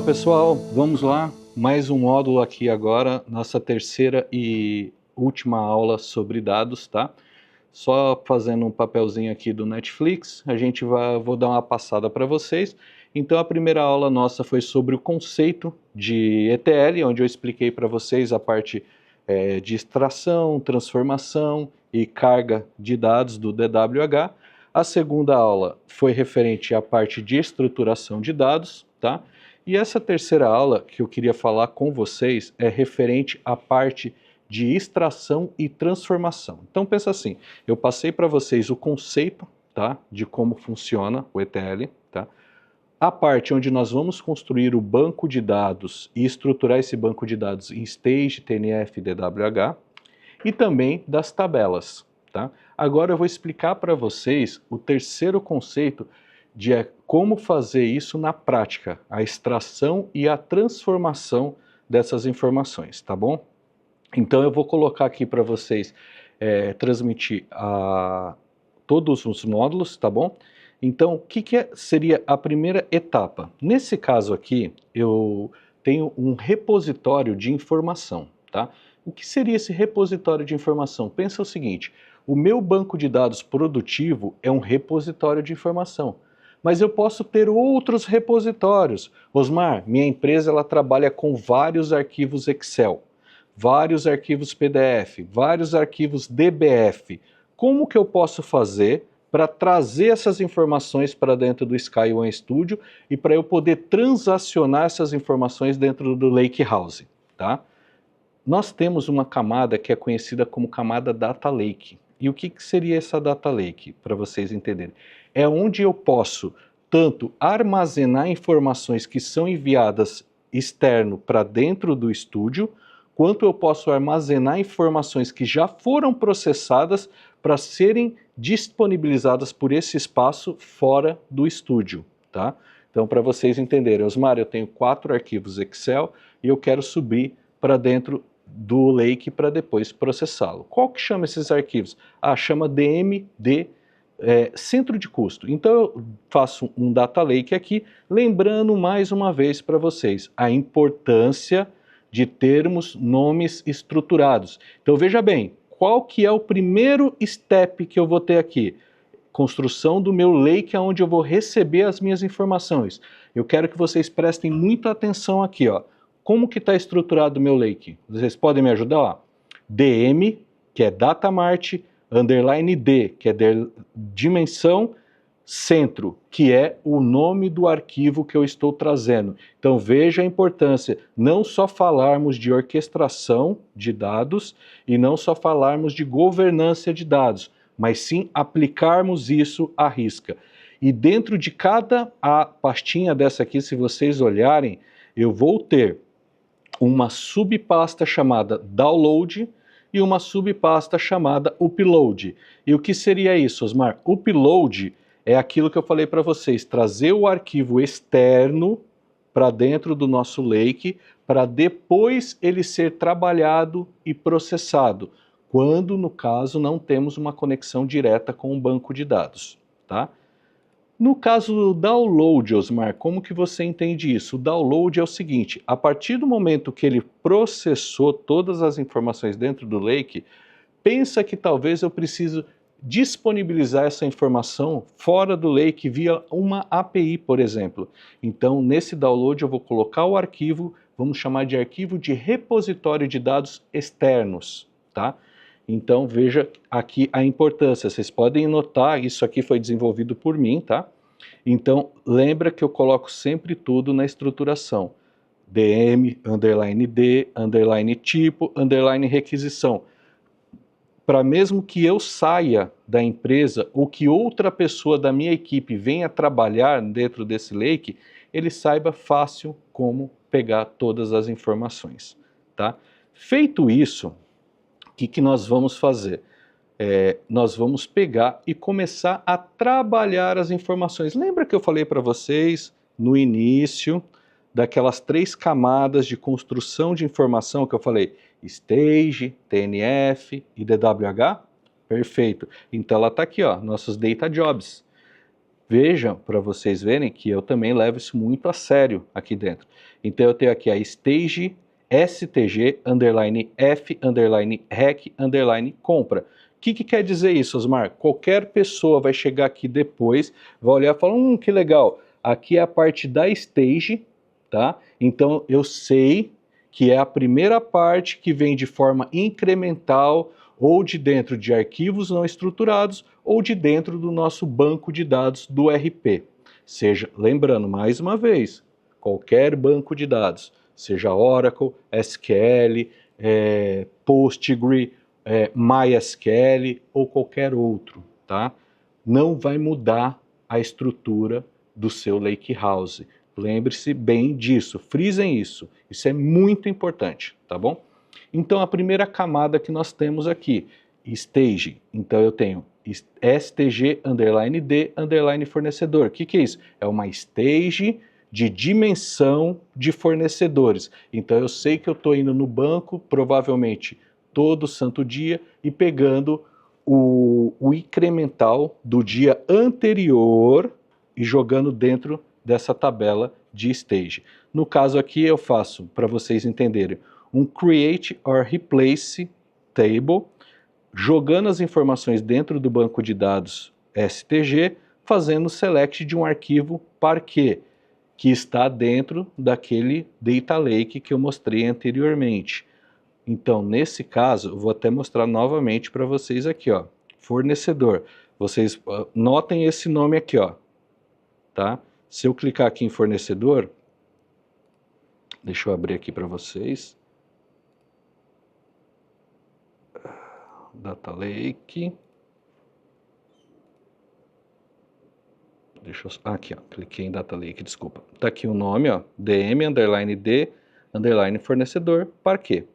Fala pessoal, vamos lá, mais um módulo aqui agora, nossa terceira e última aula sobre dados, tá? Só fazendo um papelzinho aqui do Netflix, vou dar uma passada para vocês. Então a primeira aula nossa foi sobre o conceito de ETL, onde eu expliquei para vocês a parte de extração, transformação e carga de dados do DWH. A segunda aula foi referente à parte de estruturação de dados, tá? E essa terceira aula que eu queria falar com vocês é referente à parte de extração e transformação. Então pensa assim, eu passei para vocês o conceito, tá, de como funciona o ETL, tá? A parte onde nós vamos construir o banco de dados e estruturar esse banco de dados em Stage, TNF e DWH, e também das tabelas, tá? Agora eu vou explicar para vocês o terceiro conceito de como fazer isso na prática, a extração e a transformação dessas informações, tá bom? Então eu vou colocar aqui para vocês transmitir todos os módulos, tá bom? Então o que seria a primeira etapa? Nesse caso aqui eu tenho um repositório de informação, tá? O que seria esse repositório de informação? Pensa o seguinte, o meu banco de dados produtivo é um repositório de informação, mas eu posso ter outros repositórios. Osmar, minha empresa ela trabalha com vários arquivos Excel, vários arquivos PDF, vários arquivos DBF. Como que eu posso fazer para trazer essas informações para dentro do Sky One Studio e para eu poder transacionar essas informações dentro do Lakehouse, tá? Nós temos uma camada que é conhecida como camada Data Lake. E o que seria essa Data Lake, para vocês entenderem? É onde eu posso tanto armazenar informações que são enviadas externo para dentro do estúdio, quanto eu posso armazenar informações que já foram processadas para serem disponibilizadas por esse espaço fora do estúdio, tá? Então, para vocês entenderem, Osmar, eu tenho 4 arquivos Excel e eu quero subir para dentro do Lake para depois processá-lo. Qual que chama esses arquivos? Ah, chama DMD, centro de custo. Então eu faço um Data Lake aqui, lembrando mais uma vez para vocês a importância de termos nomes estruturados. Então veja bem, qual que é o primeiro step que eu vou ter aqui? Construção do meu lake, onde eu vou receber as minhas informações. Eu quero que vocês prestem muita atenção aqui, ó. Como que está estruturado o meu lake? Vocês podem me ajudar? Ó. DM, que é Data Mart, underline D, que é dimensão, centro, que é o nome do arquivo que eu estou trazendo. Então veja a importância, não só falarmos de orquestração de dados e não só falarmos de governança de dados, mas sim aplicarmos isso à risca. E dentro de cada pastinha dessa aqui, se vocês olharem, eu vou ter uma subpasta chamada Download e uma subpasta chamada Upload. E o que seria isso, Osmar? Upload é aquilo que eu falei para vocês, trazer o arquivo externo para dentro do nosso Lake, para depois ele ser trabalhado e processado, quando, no caso, não temos uma conexão direta com o banco de dados, tá? No caso do download, Osmar, como que você entende isso? O download é o seguinte, a partir do momento que ele processou todas as informações dentro do Lake, pensa que talvez eu preciso disponibilizar essa informação fora do Lake via uma API, por exemplo. Então, nesse download eu vou colocar o arquivo, vamos chamar de arquivo de repositório de dados externos, tá? Então veja aqui a importância, vocês podem notar, isso aqui foi desenvolvido por mim, tá? Então lembra que eu coloco sempre tudo na estruturação. DM, underline D, underline tipo, underline requisição. Para mesmo que eu saia da empresa ou que outra pessoa da minha equipe venha trabalhar dentro desse lake, ele saiba fácil como pegar todas as informações, tá? Feito isso, o que nós vamos fazer? Nós vamos pegar e começar a trabalhar as informações. Lembra que eu falei para vocês no início daquelas 3 camadas de construção de informação que eu falei? Stage, TNF e DWH? Perfeito. Então ela está aqui, ó, nossos Data Jobs. Vejam, para vocês verem que eu também levo isso muito a sério aqui dentro. Então eu tenho aqui a stage stg _f _rec compra. O que quer dizer isso, Osmar? Qualquer pessoa vai chegar aqui depois, vai olhar e falar, que legal, aqui é a parte da stage, tá? Então eu sei que é a primeira parte que vem de forma incremental ou de dentro de arquivos não estruturados ou de dentro do nosso banco de dados do RP. Seja, lembrando mais uma vez, qualquer banco de dados, seja Oracle, SQL, Postgre, MySQL ou qualquer outro, tá? Não vai mudar a estrutura do seu Lakehouse. Lembre-se bem disso, frisem isso. Isso é muito importante, tá bom? Então a primeira camada que nós temos aqui, stage. Então eu tenho stg _d _fornecedor. O que é isso? É uma stage de dimensão de fornecedores. Então eu sei que eu estou indo no banco, provavelmente todo santo dia, e pegando o incremental do dia anterior e jogando dentro dessa tabela de stage. No caso aqui eu faço, para vocês entenderem, um create or replace table, jogando as informações dentro do banco de dados STG, fazendo select de um arquivo Parquet, que está dentro daquele data lake que eu mostrei anteriormente. Então, nesse caso, eu vou até mostrar novamente para vocês aqui, ó, fornecedor. Vocês notem esse nome aqui, ó, tá? Se eu clicar aqui em fornecedor, deixa eu abrir aqui para vocês. Data Lake. Deixa eu... aqui, ó, cliquei em Data Lake, desculpa. Tá aqui o nome, ó, dm _d _fornecedor Parquet.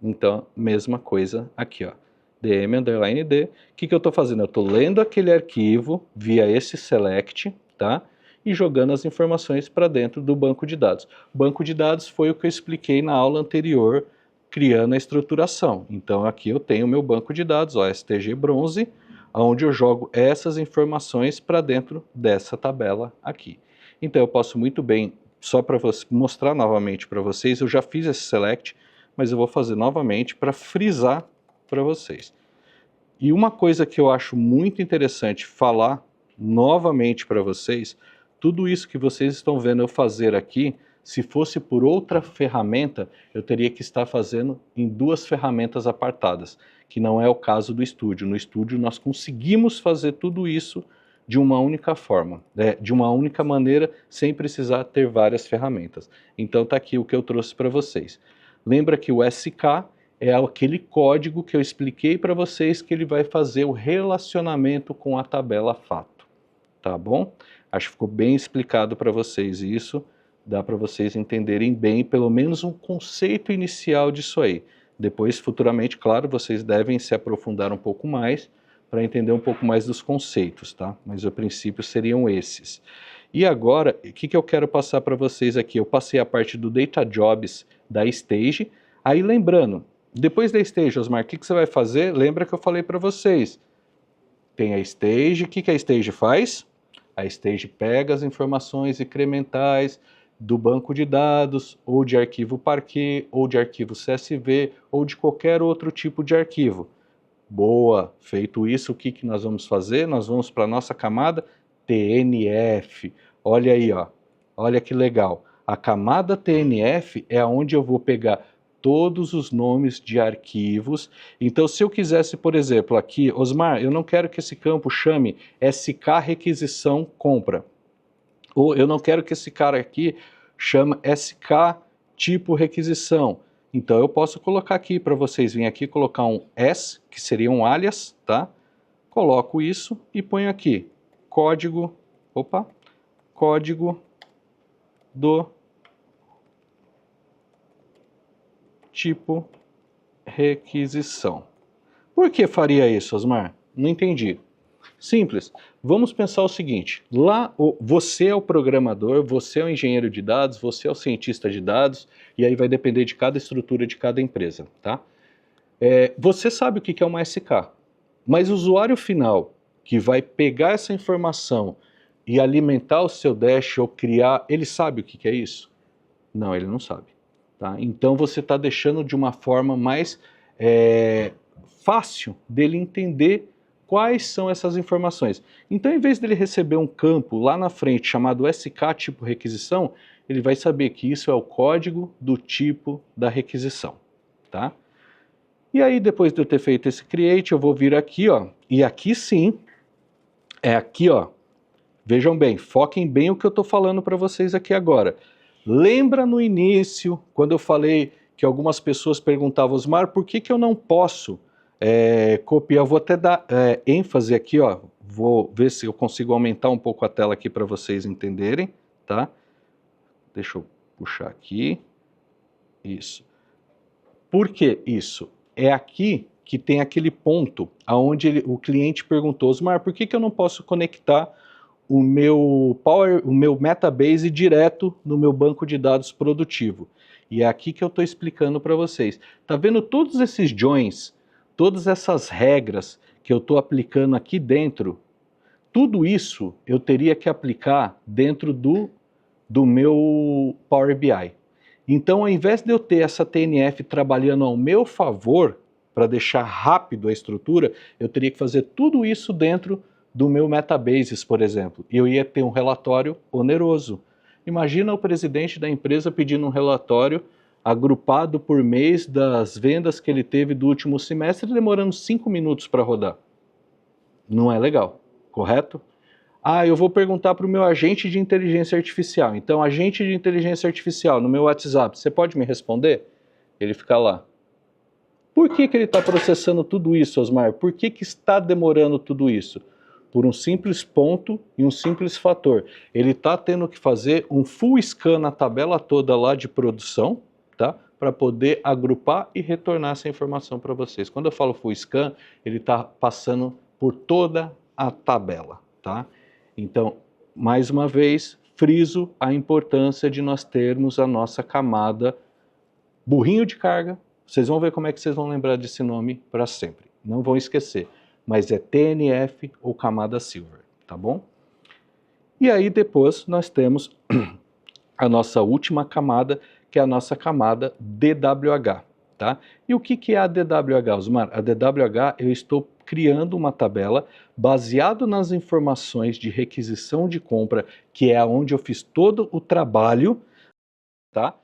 Então, mesma coisa aqui, ó, dm _d. O que eu estou fazendo? Eu estou lendo aquele arquivo via esse select, tá? E jogando as informações para dentro do banco de dados. O banco de dados foi o que eu expliquei na aula anterior, criando a estruturação. Então aqui eu tenho o meu banco de dados, ó, STG Bronze, onde eu jogo essas informações para dentro dessa tabela aqui. Então eu posso muito bem, só para mostrar novamente para vocês, eu já fiz esse select, mas eu vou fazer novamente para frisar para vocês. E uma coisa que eu acho muito interessante falar novamente para vocês, tudo isso que vocês estão vendo eu fazer aqui, se fosse por outra ferramenta, eu teria que estar fazendo em duas ferramentas apartadas, que não é o caso do estúdio. No estúdio nós conseguimos fazer tudo isso de uma única forma, de uma única maneira, sem precisar ter várias ferramentas. Então tá aqui o que eu trouxe para vocês. Lembra que o SK é aquele código que eu expliquei para vocês que ele vai fazer o relacionamento com a tabela fato, tá bom? Acho que ficou bem explicado para vocês isso, dá para vocês entenderem bem, pelo menos um conceito inicial disso aí. Depois, futuramente, claro, vocês devem se aprofundar um pouco mais para entender um pouco mais dos conceitos, tá? Mas o princípio seriam esses. E agora, o que eu quero passar para vocês aqui? Eu passei a parte do Data Jobs da Stage, aí lembrando, depois da Stage, Osmar, o que você vai fazer? Lembra que eu falei para vocês, tem a Stage, o que a Stage faz? A Stage pega as informações incrementais do banco de dados, ou de arquivo Parquet, ou de arquivo CSV, ou de qualquer outro tipo de arquivo. Boa, feito isso, o que nós vamos fazer? Nós vamos para a nossa camada TNF. Olha aí, ó. Olha que legal. A camada TNF é onde eu vou pegar todos os nomes de arquivos. Então, se eu quisesse, por exemplo, aqui, Osmar, eu não quero que esse campo chame SK requisição compra. Ou eu não quero que esse cara aqui chame SK tipo requisição. Então eu posso colocar aqui para vocês, vir aqui colocar um S, que seria um alias, tá? Coloco isso e ponho aqui código, código do tipo requisição. Por que faria isso, Osmar? Não entendi. Simples. Vamos pensar o seguinte, lá você é o programador, você é o engenheiro de dados, você é o cientista de dados, e aí vai depender de cada estrutura de cada empresa, tá? Você sabe o que é uma SK, mas o usuário final que vai pegar essa informação e alimentar o seu Dash ou criar, ele sabe o que é isso? Não, ele não sabe. Tá? Então você está deixando de uma forma mais fácil dele entender quais são essas informações. Então, em vez dele receber um campo lá na frente chamado SK tipo requisição, ele vai saber que isso é o código do tipo da requisição. Tá? E aí, depois de eu ter feito esse create, eu vou vir aqui, ó, e aqui sim, é aqui, ó, vejam bem, foquem bem o que eu estou falando para vocês aqui agora. Lembra no início, quando eu falei que algumas pessoas perguntavam, Osmar, por que eu não posso copiar? Eu vou até dar ênfase aqui, ó, vou ver se eu consigo aumentar um pouco a tela aqui para vocês entenderem, tá? Deixa eu puxar aqui, isso. Por que isso? É aqui que tem aquele ponto onde o cliente perguntou, Osmar, por que eu não posso conectar o meu Metabase direto no meu banco de dados produtivo? E é aqui que eu estou explicando para vocês. Tá vendo todos esses joins, todas essas regras que eu estou aplicando aqui dentro? Tudo isso eu teria que aplicar dentro do meu Power BI. Então, ao invés de eu ter essa TNF trabalhando ao meu favor, para deixar rápido a estrutura, eu teria que fazer tudo isso dentro do meu Metabases, por exemplo. E eu ia ter um relatório oneroso. Imagina o presidente da empresa pedindo um relatório agrupado por mês das vendas que ele teve do último semestre, demorando 5 minutos para rodar. Não é legal, correto? Ah, eu vou perguntar para o meu agente de inteligência artificial. Então, agente de inteligência artificial no meu WhatsApp, você pode me responder? Ele fica lá. Por que ele está processando tudo isso, Osmar? Por que está demorando tudo isso? Por um simples ponto e um simples fator. Ele está tendo que fazer um full scan na tabela toda lá de produção, tá? Para poder agrupar e retornar essa informação para vocês. Quando eu falo full scan, ele está passando por toda a tabela, tá? Então, mais uma vez, friso a importância de nós termos a nossa camada burrinho de carga. Vocês vão ver como é que vocês vão lembrar desse nome para sempre. Não vão esquecer. Mas é TNF ou camada Silver, tá bom? E aí depois nós temos a nossa última camada, que é a nossa camada DWH, tá? E o que é a DWH, Osmar? A DWH, eu estou criando uma tabela baseado nas informações de requisição de compra, que é onde eu fiz todo o trabalho, tá?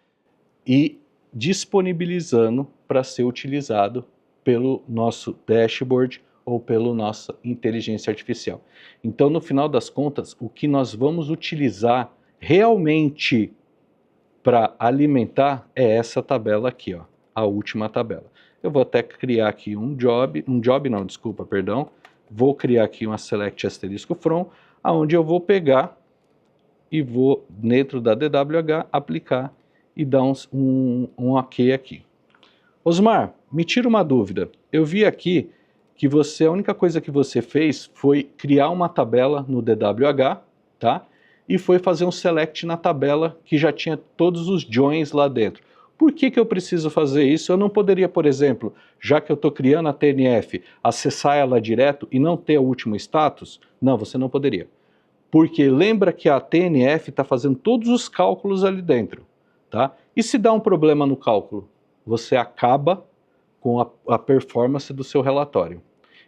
E disponibilizando para ser utilizado pelo nosso dashboard ou pela nossa inteligência artificial. Então, no final das contas, o que nós vamos utilizar realmente para alimentar é essa tabela aqui, ó, a última tabela. Eu vou até criar aqui vou criar aqui uma select asterisco from, onde eu vou pegar e vou, dentro da DWH, aplicar e dar um OK aqui. Osmar, me tira uma dúvida. Eu vi aqui que a única coisa que você fez foi criar uma tabela no DWH, tá? E foi fazer um select na tabela que já tinha todos os joins lá dentro. Por que eu preciso fazer isso? Eu não poderia, por exemplo, já que eu estou criando a TNF, acessar ela direto e não ter o último status? Não, você não poderia. Porque lembra que a TNF está fazendo todos os cálculos ali dentro, tá? E se dá um problema no cálculo? Você acaba com a performance do seu relatório.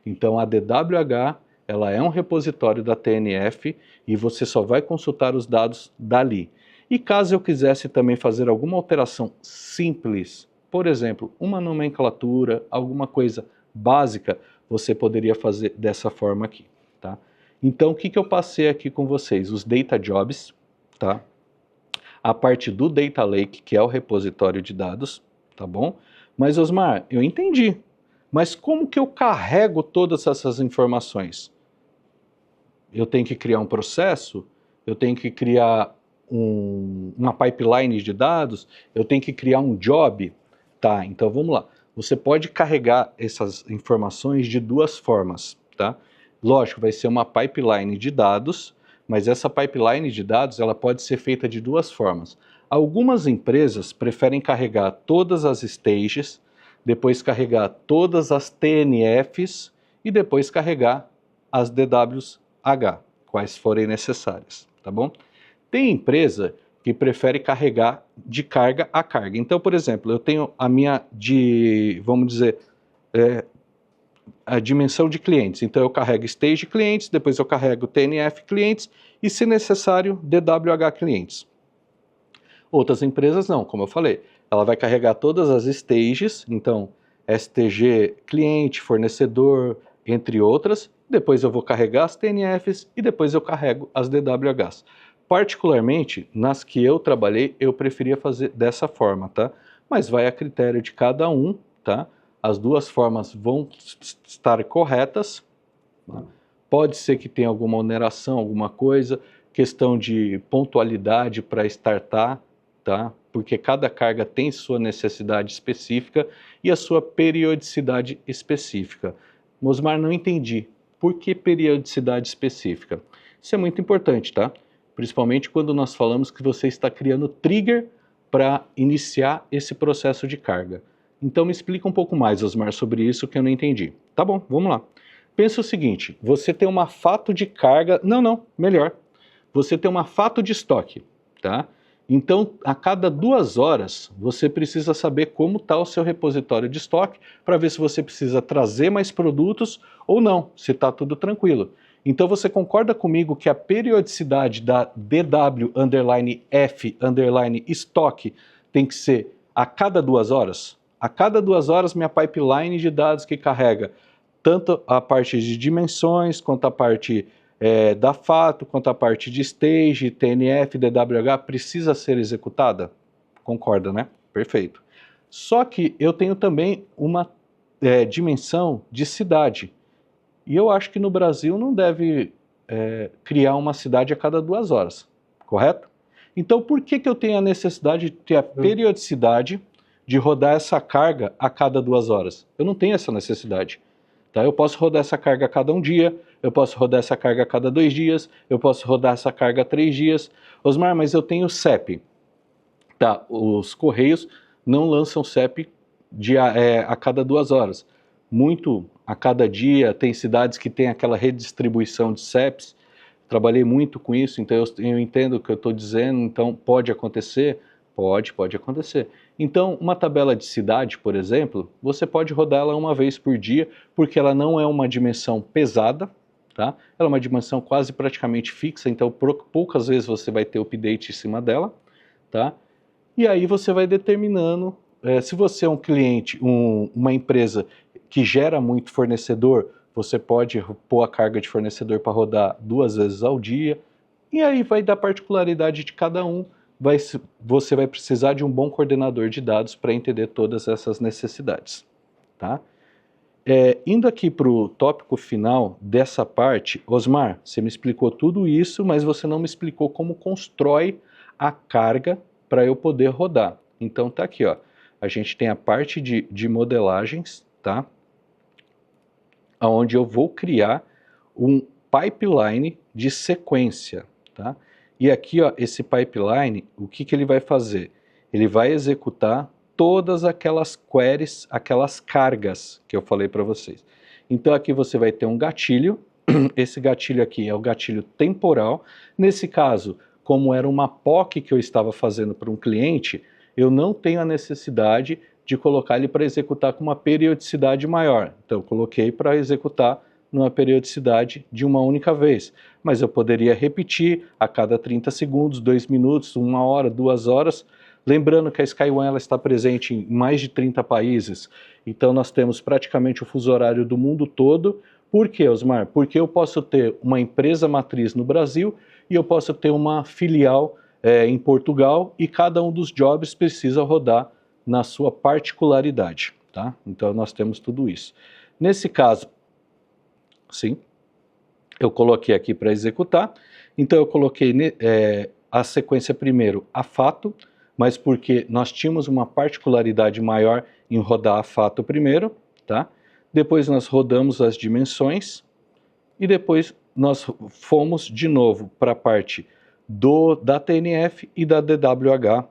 Então a DWH, ela é um repositório da TNF e você só vai consultar os dados dali. E caso eu quisesse também fazer alguma alteração simples, por exemplo, uma nomenclatura, alguma coisa básica, você poderia fazer dessa forma aqui, tá? Então o que eu passei aqui com vocês? Os data jobs, tá? A parte do data lake, que é o repositório de dados, tá bom? Mas Osmar, eu entendi. Mas como que eu carrego todas essas informações? Eu tenho que criar um processo? Eu tenho que criar uma pipeline de dados? Eu tenho que criar um job? Tá, então vamos lá. Você pode carregar essas informações de duas formas, tá? Lógico, vai ser uma pipeline de dados, mas essa pipeline de dados ela pode ser feita de duas formas. Algumas empresas preferem carregar todas as stages, depois carregar todas as TNFs e depois carregar as DWH. quais forem necessárias, tá bom? Tem empresa que prefere carregar de carga a carga. Então, por exemplo, eu tenho a minha vamos dizer, a dimensão de clientes. Então, eu carrego stage clientes, depois eu carrego TNF clientes e, se necessário, DWH clientes. Outras empresas não, como eu falei, ela vai carregar todas as stages, então STG cliente, fornecedor, entre outras, depois eu vou carregar as TNFs e depois eu carrego as DWHs. Particularmente, nas que eu trabalhei, eu preferia fazer dessa forma, tá? Mas vai a critério de cada um, tá? As duas formas vão estar corretas, tá? Pode ser que tenha alguma oneração, alguma coisa, questão de pontualidade para startar, tá? Porque cada carga tem sua necessidade específica e a sua periodicidade específica. Mosmar, não entendi. Por que periodicidade específica? Isso é muito importante, tá? Principalmente quando nós falamos que você está criando trigger para iniciar esse processo de carga. Então me explica um pouco mais, Osmar, sobre isso que eu não entendi. Tá bom, vamos lá. Pensa o seguinte, você tem uma fato de carga... Não, melhor. Você tem uma fato de estoque, tá? Então, a cada 2 horas, você precisa saber como está o seu repositório de estoque para ver se você precisa trazer mais produtos ou não, se está tudo tranquilo. Então, você concorda comigo que a periodicidade da DW_F_estoque tem que ser a cada 2 horas? A cada 2 horas, minha pipeline de dados que carrega tanto a parte de dimensões, quanto a parte da fato, quanto a parte de stage, TNF, DWH, precisa ser executada? Concorda, né? Perfeito. Só que eu tenho também uma dimensão de cidade. E eu acho que no Brasil não deve criar uma cidade a cada 2 horas, correto? Então, por que eu tenho a necessidade de ter a periodicidade de rodar essa carga a cada 2 horas? Eu não tenho essa necessidade. Tá? Eu posso rodar essa carga a cada 1 dia, eu posso rodar essa carga a cada 2 dias, eu posso rodar essa carga a 3 dias. Osmar, mas eu tenho CEP. Tá, os Correios não lançam CEP a cada 2 horas. Muito a cada dia, tem cidades que têm aquela redistribuição de CEPs. Trabalhei muito com isso, então eu entendo o que eu estou dizendo, então pode acontecer? Pode acontecer. Então, uma tabela de cidade, por exemplo, você pode rodar ela uma vez por dia, porque ela não é uma dimensão pesada, tá? Ela é uma dimensão quase praticamente fixa, então poucas vezes você vai ter update em cima dela, tá? E aí você vai determinando, se você é um cliente, uma empresa que gera muito fornecedor, você pode pôr a carga de fornecedor para rodar 2 vezes ao dia, e aí vai dar particularidade de cada um. Você vai precisar de um bom coordenador de dados para entender todas essas necessidades, tá? Indo aqui para o tópico final dessa parte, Osmar, você me explicou tudo isso, mas você não me explicou como constrói a carga para eu poder rodar. Então tá aqui, ó, a gente tem a parte de modelagens, tá? Onde eu vou criar um pipeline de sequência, tá? E aqui, ó, esse pipeline, o que ele vai fazer? Ele vai executar todas aquelas queries, aquelas cargas que eu falei para vocês. Então aqui você vai ter um gatilho, esse gatilho aqui é o gatilho temporal. Nesse caso, como era uma POC que eu estava fazendo para um cliente, eu não tenho a necessidade de colocar ele para executar com uma periodicidade maior. Então eu coloquei para executar numa periodicidade de uma única vez. Mas eu poderia repetir a cada 30 segundos, 2 minutos, 1 hora, 2 horas. Lembrando que a SkyOne ela está presente em mais de 30 países, então nós temos praticamente o fuso horário do mundo todo. Por quê, Osmar? Porque eu posso ter uma empresa matriz no Brasil e eu posso ter uma filial em Portugal e cada um dos jobs precisa rodar na sua particularidade, tá? Então nós temos tudo isso. Nesse caso, sim, eu coloquei aqui para executar, então eu coloquei a sequência primeiro a fato, mas porque nós tínhamos uma particularidade maior em rodar a fato primeiro, tá? Depois nós rodamos as dimensões e depois nós fomos de novo para a parte da TNF e da DWH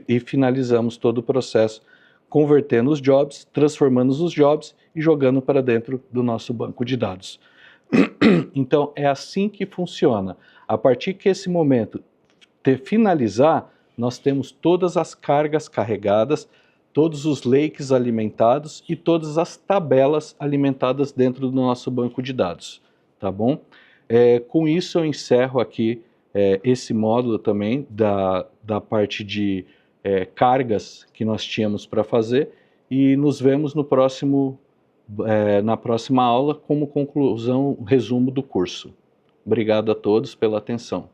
e finalizamos todo o processo convertendo os jobs, transformando os jobs e jogando para dentro do nosso banco de dados. Então, é assim que funciona. A partir que esse momento finalizar, nós temos todas as cargas carregadas, todos os lakes alimentados e todas as tabelas alimentadas dentro do nosso banco de dados, tá bom? Com isso eu encerro aqui esse módulo também da parte de cargas que nós tínhamos para fazer e nos vemos no próximo, na próxima aula como conclusão, resumo do curso. Obrigado a todos pela atenção.